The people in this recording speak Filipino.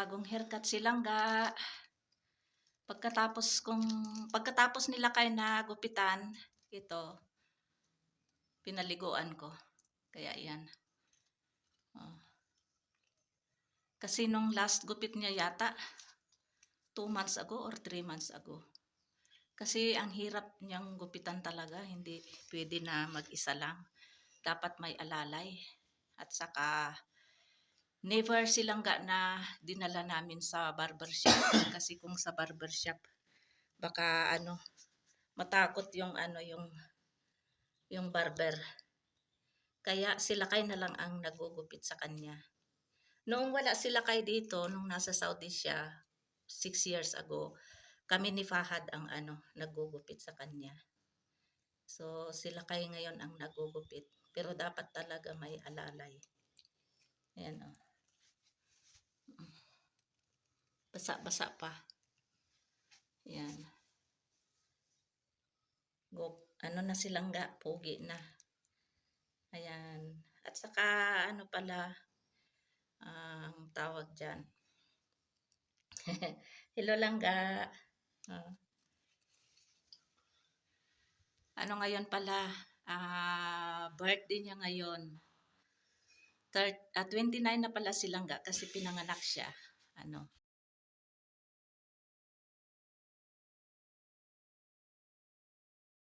Bagong haircut si Langga. Pagkatapos nila kayo na gupitan, ito, pinaliguan ko. Kaya yan. Oh. Kasi nung last gupit niya yata, 2 months ago or 3 months ago. Kasi ang hirap niyang gupitan talaga, hindi pwede na mag-isa lang. Dapat may alalay. At saka, never silang na dinala namin sa barbershop. Kasi kung sa barbershop, baka matakot yung barber. Kaya sila kayo na lang ang nagugupit sa kanya. Noong wala sila kayo dito, nung nasa Saudi siya, 6 years ago, kami ni Fahad ang nagugupit sa kanya. So, sila kayo ngayon ang nagugupit. Pero dapat talaga may alalay. Ayan o. Basa-basa pa. Ayan. Na silang pogi na. Ayan. At saka, pala, ang tawag dyan. Hello Langga. Ngayon pala, birthday niya ngayon. 29 na pala si Langga kasi pinanganak siya.